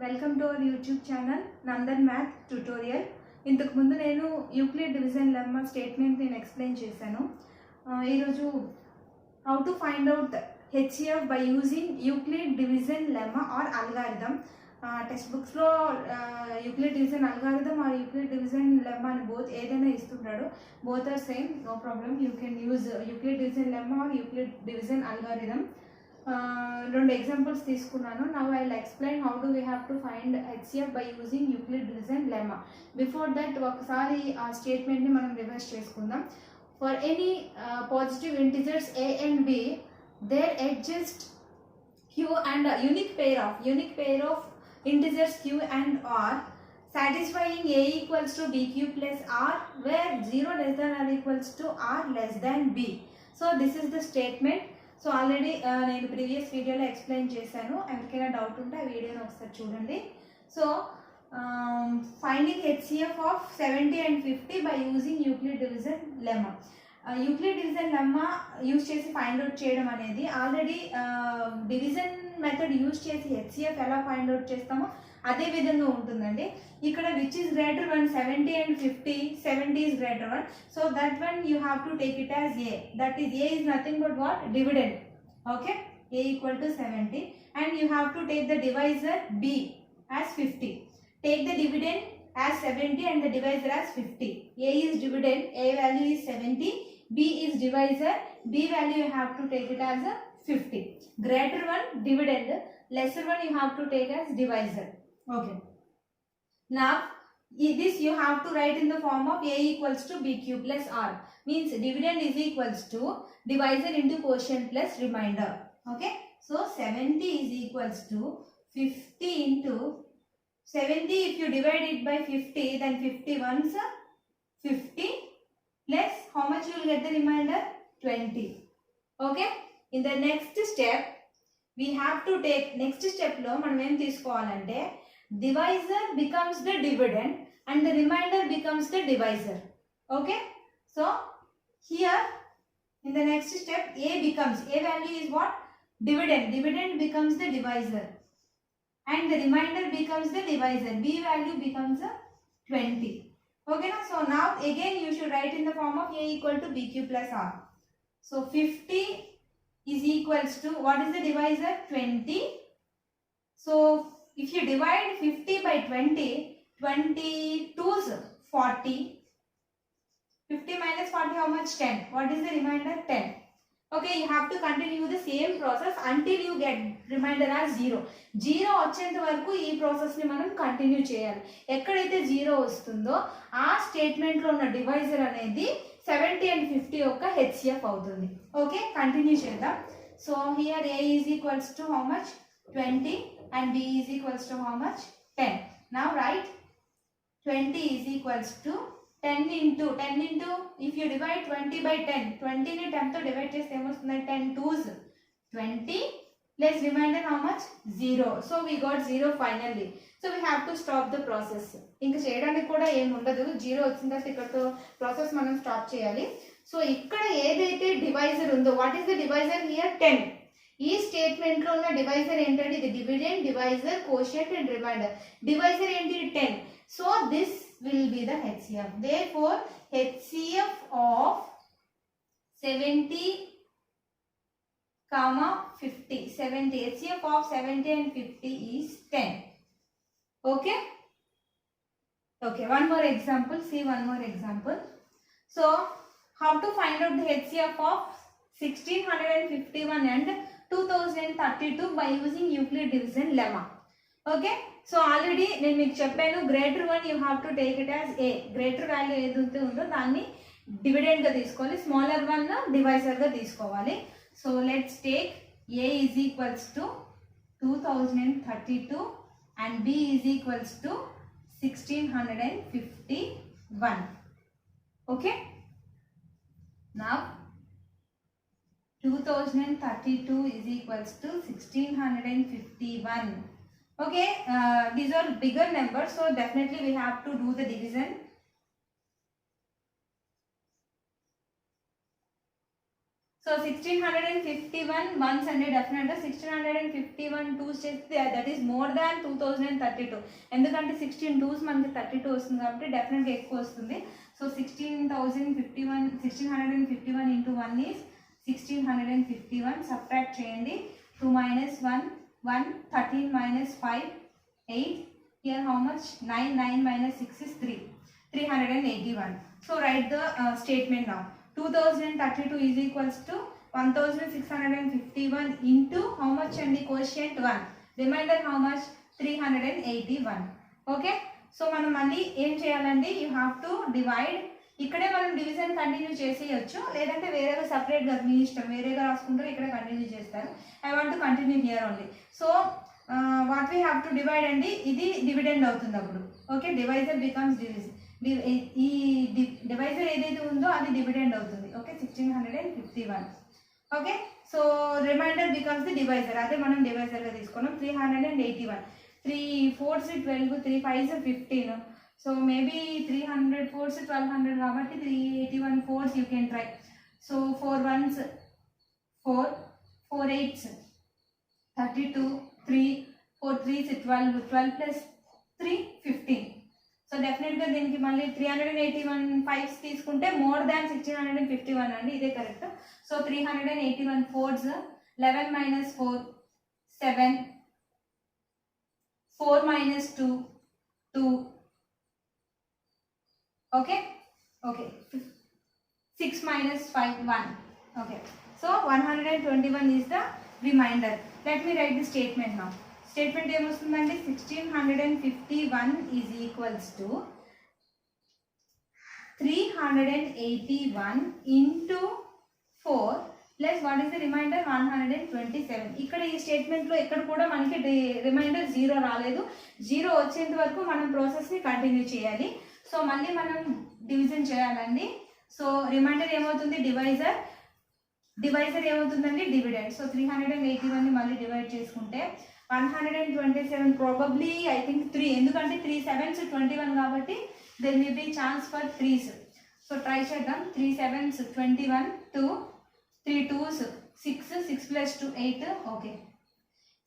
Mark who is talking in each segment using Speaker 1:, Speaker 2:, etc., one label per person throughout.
Speaker 1: Welcome to our YouTube channel Nandan math tutorial. ఇంతకు ముందు నేను యూక్లిడ్ డివిజన్ లెమ్మా స్టేట్మెంట్ నేను ఎక్స్ప్లెయిన్ చేశాను. ఈరోజు how to find out HCF by using Euclid division lemma or algorithm. Text బుక్స్లో Euclid division algorithm or Euclid division lemma అని both ఏదైనా ఇస్తుంటాడు. Both are same, no problem. You can use Euclid division lemma or Euclid division algorithm. రెండు ఎగ్జాంపుల్స్ తీసుకున్నాను. Now I will explain how do we have to find HCF by using Euclid division lemma. Before that ఒకసారి ఆ స్టేట్మెంట్ని మనం reverse చేసుకుందాం. For any positive integers a and b, their adjust q and unique pair of integers q and r satisfying a equals to bq plus r where 0 less than or equals to r less than b. So this is the statement. So already నేను previous వీడియోలో explain చేశాను. ఎవరికైనా doubt ఉంటే ఆ వీడియోని ఒకసారి చూడండి. So finding HCF of 70 and 50 by using Euclid division lemma. Euclid division lemma use చేసి ఫైండ్ అవుట్ చేయడం అనేది ఆల్రెడీ డివిజన్ మెథడ్ యూజ్ చేసి హెచ్సిఎఫ్ ఎలా ఫైండ్ అవుట్ చేస్తామో అదే విధంగా ఉంటుందండి. ఇక్కడ which is greater one, 70 and 50, 70 is greater one, so that one you have to take it as a, that is a is nothing but what, dividend. Okay, a equal to 70 and you have to take the divisor b as 50. Take the dividend as 70 and the divisor as 50. A is dividend, a value is 70, b is divisor, b value you have to take it as a 50. Greater one dividend, lesser one you have to take as divisor. Okay, now this you have to write in the form of a equals to bq plus r, means dividend is equals to divisor into quotient plus remainder. Okay, so 70 is equals to 50 into 70. If you divide it by 50, then 50 ones 50 plus how much you will get the remainder, 20. Okay, in the next step we have to take, next step lo manam em teesukovalante divisor becomes the dividend and the remainder becomes the divisor. Okay, so here in the next step a becomes, a value is what, dividend becomes the divisor and the remainder becomes the divisor, b value becomes a 20. Okay, so now again you should write in the form of a equal to bq plus r. So 50 is equals to, what is the divisor, 20. So if you divide 50 by 20, 22's 40. 50 minus 40 how much, 10. What is the remainder, 10. Okay, you have to continue the same process until you get remainder as 0. 0 వచ్చేంత వరకు ఈ process ని మనం continue చేయాలి. ఎక్కడైతే 0 వస్తుందో ఆ statement లో ఉన్న డివైజర్ అనేది 70 and 50 యొక్క హెచ్సిఎఫ్ అవుతుంది. ఓకే, కంటిన్యూ చేద్దాం. So here a is equals to how much, 20 and b is equals to how much, 10. Now write 20 is equals to 10 into if you divide 20 by 10, 20 ని 10 తో divide చేస్తే ఏమొస్తుంది, 10 2's 20 plus remainder how much, 0. So we got 0 finally. So we have to stop the process. ఇంకా చేయడానికి కూడా ఏం ఉండదు, 0 వచ్చిన తర్వాత ఇక్కడతో ప్రాసెస్ మనం స్టాప్ చేయాలి. సో ఇక్కడ ఏదైతే డివైజర్ ఉందో, what is the divisor here, 10. ఈ స్టేట్మెంట్ లో ఉన్న డివైజర్ ఏంటంటే ఇది dividend, divisor, quotient and remainder. Divisor ఏంటి, 10. So this will be the HCF. Therefore HCF of 70 comma 50, 70, HCF of 70 and 50 is 10. Okay, one more example. See one more example. So how to find out the HCF of 1651 and 2032 by using Euclid division lemma. Okay, so already నేను మీకు చెప్పాను, greater one you have to take it as A, greater value ఏదైతే ఉందో దాన్ని డివిడెండ్గా తీసుకోవాలి, smaller one డివైజర్గా తీసుకోవాలి. So let's take A is equals to 2032 and B is equals to 1651. Okay, now 2032 is equals to 1651. Okay, these are bigger numbers, so definitely we have to do the division. So 1651 once అంటే డెఫినెట్గా 1651 twos చేస్తే that is more than 2032. ఎందుకంటే 16 twos మనకి 32 వస్తుంది కాబట్టి డెఫినెట్గా ఎక్కువ వస్తుంది. So 1651 into 1 is 1651. సబ్ట్రాక్ట్ చేయండి. 2 minus 1 1, 13 minus 5 8. Here how much? 9 9 minus 6 is 3, 381. So write the statement now. 2032 is equals to 1651 into how much and the quotient 1. Remainder how much? 381. Okay. So మనం మళ్ళీ ఏం చేయాలండి, యూ హ్యావ్ టు డివైడ్. ఇక్కడే మనం division continue చేసేయచ్చు, లేదంటే వేరేగా సపరేట్గా మీ ఇష్టం, వేరేగా రాసుకుంటారు, ఇక్కడ కంటిన్యూ చేస్తారు. I want to continue here only. So what we have to divide అండి, ఇది డివిడెండ్ అవుతుంది అప్పుడు. ఓకే, డివైజర్ బికమ్స్ ఈ డివైజర్ ఏదైతే ఉందో అది డివిడెండ్ అవుతుంది. Okay, 1651. Okay, so remainder becomes the divisor, అదే మనం డివైజర్గా తీసుకున్నాం. 381. 3 4s 12, 3 5s 15. So maybe 300 4s 1200 కాబట్టి 381 4s you can try. So 4 1s 4, 4 8s 32, 3 4 3s 12, 12 plus 3 15. So డెఫినెట్గా దీనికి మళ్ళీ 381 5s తీసుకుంటే మోర్ దాన్ 1651 అండి, ఇదే correct. So 381 4s 11 minus 4 7, 4 minus 2 2. Okay, okay, 6 minus 5 1. Okay, so 121 is the remainder. Let me write the statement now. Statement ఏమొస్తుందండి, 1651 is equals to 381 into 4 plus what is the remainder 127. ఇక్కడ ఈ స్టేట్మెంట్లో ఇక్కడ కూడా మనకి remainder 0 రాలేదు. 0 వచ్చేంత వరకు మనం ప్రాసెస్ని కంటిన్యూ చేయాలి. సో మళ్ళీ మనం డివిజన్ చేయాలండి. సో రిమైండర్ ఏమవుతుంది, డివైజర్ ఏమవుతుందండి, డివిడెండ్. సో 381ని మళ్ళీ డివైడ్ చేసుకుంటే 127 ప్రాబబ్లీ ఐ థింక్ 3, ఎందుకంటే 3 7s 21 కాబట్టి there may be chance for 3s. So try చేద్దాం. 3 7s 21, 2 3 2s 6, 6 plus 2 8. Okay,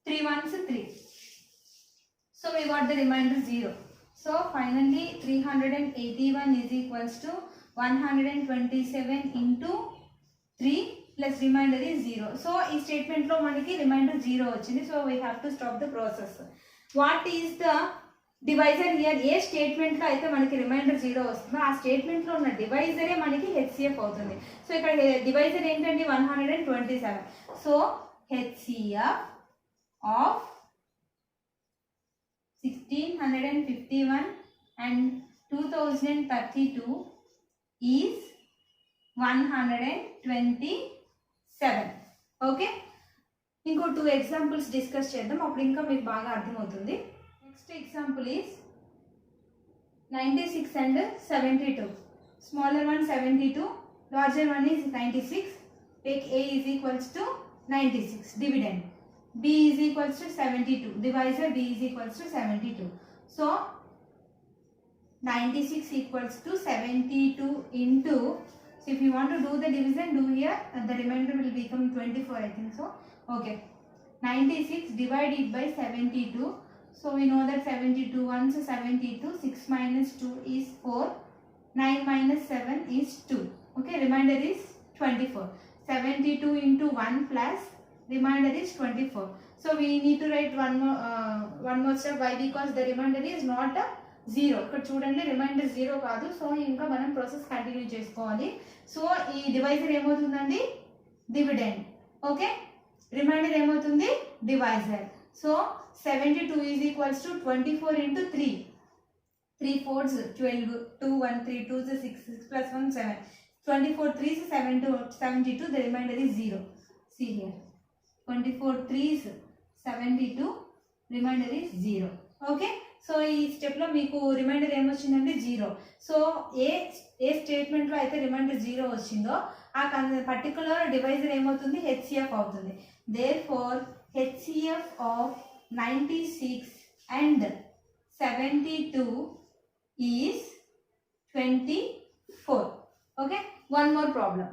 Speaker 1: 3 1s 3. So we got the remainder 0. So finally 381 is equals to 127 into 3 plus remainder is 0. So ఈ స్టేట్మెంట్లో మనకి remainder 0 వచ్చింది. So we have to stop the process. What is the divisor here? ఏ స్టేట్మెంట్లో అయితే మనకి remainder 0 వస్తుందో ఆ స్టేట్మెంట్లో ఉన్న డివైజరే మనకి హెచ్సిఎఫ్ అవుతుంది. సో ఇక్కడ డివైజర్ ఏంటండి, 127. So HCF of 1651 and 2032 is 127. Okay, ఇంకో 2 ఎగ్జాంపుల్స్ డిస్కస్ చేద్దాం, అప్పుడు ఇంకా మీకు బాగా అర్థమవుతుంది. Next example is 96 and 72. Smaller one 72, larger one is 96. Take A is equals to 96, dividend. B is equals to 72, divisor B is equals to 72. So 96 equals to 72 into, so if you want to do the division, do here, and the remainder will become 24, I think so. Okay, 96 divided by 72. So we know that 72 ones 72, 6 minus 2 is 4, 9 minus 7 is 2. Okay, remainder is 24. 72 into 1 plus remainder is 24. So we need to write one more step. Why? Because the remainder is not a 0. ఇక్కడ చూడండి, reminder 0 కాదు. So ఇంకా మనం process continue చేసుకోవాలి. So ఈ divisor ఏమవుతుందండి, dividend. Okay, reminder ఏమవుతుంది, divisor. So 72 is equals to 24 into 3. 3 4s 12, 2 1 3 2s 6, 6 plus 1 7. 24 3s 72. The remainder is 0. See here, 24 3s 72, remainder is 0. Okay, so ఈ స్టెప్లో మీకు రిమైండర్ ఏమొచ్చిందంటే 0. సో ఏ స్టేట్మెంట్లో అయితే రిమైండర్ 0 వచ్చిందో ఆ పర్టికులర్ డివైజర్ ఏమవుతుంది, హెచ్సిఎఫ్ అవుతుంది. Therefore HCF of 96 and 72 is 24. Okay, one more problem.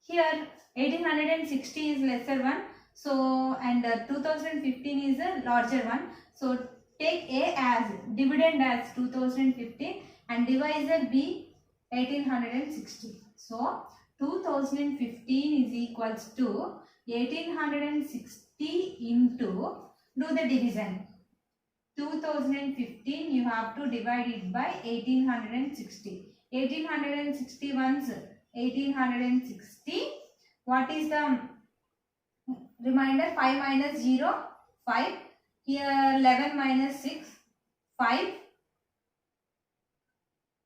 Speaker 1: Here 1860 is lesser one, so and 2015 is a larger one. So take A as dividend as 2015 and divisor B 1860. So 2015 is equals to 1860 into, do the division. 2015 you have to divide it by 1860. 1860 once 1860. What is the remainder? 5 minus 0, 5. Here 11 minus 6, 5.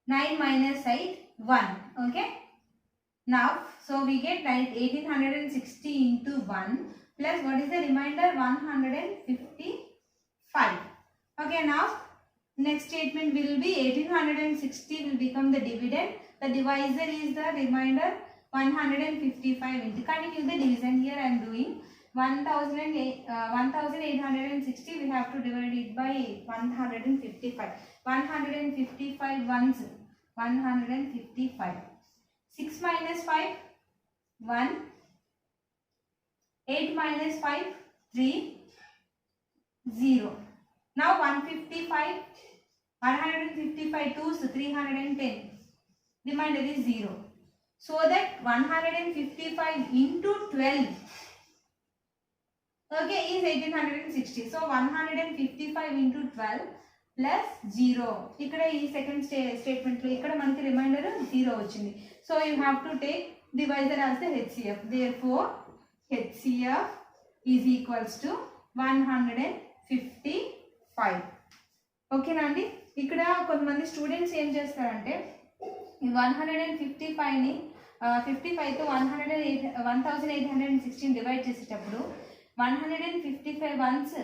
Speaker 1: 9 minus 8, 1. Okay. Now, so we get 1860 into 1 plus what is the remainder? 155. Okay, now next statement will be 1860 will become the dividend. The divisor is the remainder 155 into. Continue the division. Here I am doing 1860. We have to divide it by 155. 155 ones 155. 6 minus 5, 1. 8 minus 5, 3, 0. Now 155 2 so 310. Remainder is 0. So that 155 into 12, okay, is 1860. So 155 into 12 plus 0. ఇక్కడ ఈ second statement లో ఇక్కడ మనకి remainder 0 వచ్చింది. So you have to take divisor as the HCF. Therefore HCF is equals to 155. ఓకేనా అండి. ఇక్కడ కొంతమంది స్టూడెంట్స్ ఏం చేస్తారంటే 155ని 55తో 1816 డివైడ్ చేసేటప్పుడు 155 వన్స్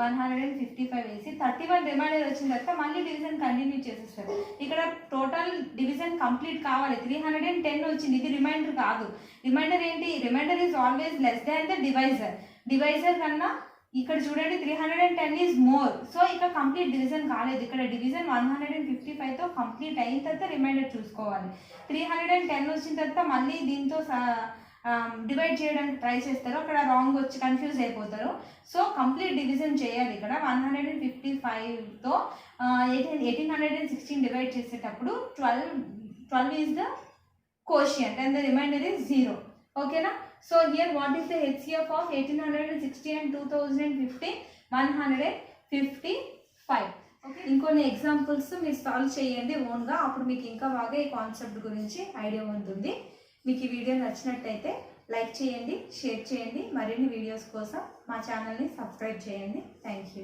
Speaker 1: 155 వేసి 31 రిమైండర్ వచ్చిన తర్వాత మళ్ళీ డివిజన్ కంటిన్యూ చేసేస్తారు. ఇక్కడ టోటల్ డివిజన్ కంప్లీట్ కావాలి. 310 వచ్చింది, ఇది రిమైండర్ కాదు. రిమైండర్ ఏంటి? Remainder is always less than the divisor. Divisor కన్నా ఇక్కడ చూడండి 310 ఈజ్ మోర్. సో ఇక్కడ కంప్లీట్ డివిజన్ కాలేదు. ఇక్కడ డివిజన్ 155తో కంప్లీట్ అయిన తర్వాత రిమైండర్ చూసుకోవాలి. 310 వచ్చిన తర్వాత మళ్ళీ దీంతో డివైడ్ చేయడానికి ట్రై చేస్తారు, అక్కడ రాంగ్ వచ్చి కన్ఫ్యూజ్ అయిపోతారు. సో కంప్లీట్ డివిజన్ చేయాలి. ఇక్కడ 155తో 1816 డివైడ్ చేసేటప్పుడు 12 is the quotient and the remainder is 0. ఓకేనా. So here what is the HCF of 1860 and 2015? 155. Okay, ఇంకొన్ని ఎగ్జాంపుల్స్ మీరు సాల్వ్ చేయండి ఓన్గా, అప్పుడు మీకు ఇంకా బాగా ఈ కాన్సెప్ట్ గురించి ఐడియా ఉంటుంది. మీకు ఈ వీడియో నచ్చినట్టయితే లైక్ చేయండి, షేర్ చేయండి. మరిన్ని వీడియోస్ కోసం మా ఛానల్ని సబ్స్క్రైబ్ చేయండి. Thank you.